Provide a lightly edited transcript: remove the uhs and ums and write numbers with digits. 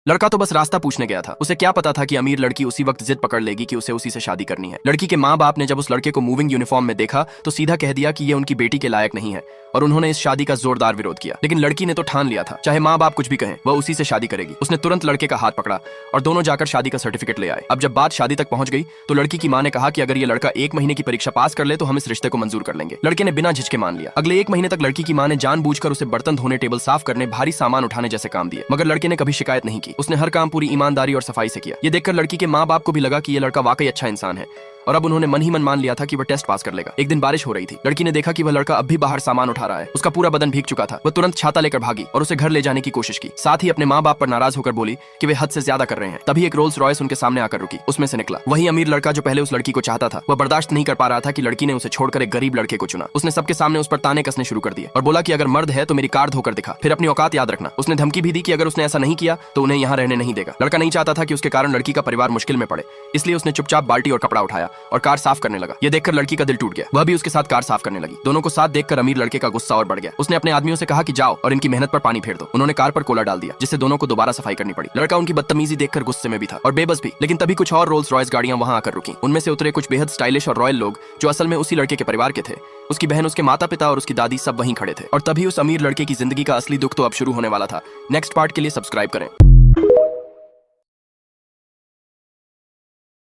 लड़का तो बस रास्ता पूछने गया था। उसे क्या पता था कि अमीर लड़की उसी वक्त जिद पकड़ लेगी कि उसे उसी से शादी करनी है। लड़की के माँ बाप ने जब उस लड़के को मूविंग यूनिफॉर्म में देखा तो सीधा कह दिया कि ये उनकी बेटी के लायक नहीं है और उन्होंने इस शादी का जोरदार विरोध किया। लेकिन लड़की ने तो ठान लिया था, चाहे माँ बाप कुछ भी कहें, वह उसी से शादी करेगी। उसने तुरंत लड़के का हाथ पकड़ा और दोनों जाकर शादी का सर्टिफिकेट ले आए। अब जब बात शादी तक पहुंच गई तो लड़की की माँ ने कहा कि अगर ये लड़का 1 महीने की परीक्षा पास कर ले तो हम इस रिश्ते को मंजूर कर लेंगे। लड़के ने बिना झिझके मान लिया। अगले 1 महीने तक लड़की की माँ ने जानबूझकर उसे बर्तन धोने, टेबल साफ करने, भारी सामान उठाने जैसे काम दिए, मगर लड़के ने कभी शिकायत नहीं की। उसने हर काम पूरी ईमानदारी और सफाई से किया। ये देखकर लड़की के माँ बाप को भी लगा कि ये लड़का वाकई अच्छा इंसान है और अब उन्होंने मन ही मन मान लिया था कि वह टेस्ट पास कर लेगा। एक दिन बारिश हो रही थी। लड़की ने देखा कि वह लड़का अब भी बाहर सामान उठा रहा है। उसका पूरा बदन भीग चुका था। वह तुरंत छाता लेकर भागी और उसे घर ले जाने की कोशिश की। साथ ही अपने माँ बाप पर नाराज होकर बोली कि वे हद से ज्यादा कर रहे हैं। तभी एक रोल्स रॉयस उनके सामने आकर रुकी। उसमें से निकला वही अमीर लड़का जो पहले उस लड़की को चाहता था। वह बर्दाश्त नहीं कर पा रहा था कि लड़की ने उसे छोड़कर एक गरीब लड़के को चुना। उसने सबके सामने उस पर ताने कसने शुरू कर दिए और बोला कि अगर मर्द है तो मेरी कार धोकर दिखा, फिर अपनी औकात याद रखना। उसने धमकी भी दी कि अगर उसने ऐसा नहीं किया तो उन्हें यहाँ रहने नहीं देगा। लड़का नहीं चाहता था कि उसके कारण लड़की का परिवार मुश्किल में पड़े, इसलिए उसने चुपचाप बाल्टी और कपड़ा उठाया और कार साफ करने लगा। ये देखकर लड़की का दिल टूट गया। वह भी उसके साथ कार साफ करने लगी। दोनों को साथ देखकर अमीर लड़के का गुस्सा और बढ़ गया। उसने अपने आदमियों से कहा कि जाओ और इनकी मेहनत पर पानी फेर दो। उन्होंने कार पर कोला डाल दिया, जिससे दोनों को दोबारा सफाई करनी पड़ी। लड़का उनकी बदतमीजी देखकर गुस्से में भी था और बेबस भी। लेकिन तभी कुछ और रोल्स रॉयस गाड़ियां वहां आकर रुकी। उनमें से उतरे कुछ बेहद स्टाइलिश और रॉयल लोग जो असल में उसी लड़के के परिवार के थे। उसकी बहन, उसके माता पिता और उसकी दादी सब वहीं खड़े थे। और तभी उस अमीर लड़के की जिंदगी का असली दुख तो अब शुरू होने वाला था। नेक्स्ट पार्ट के लिए सब्सक्राइब करें।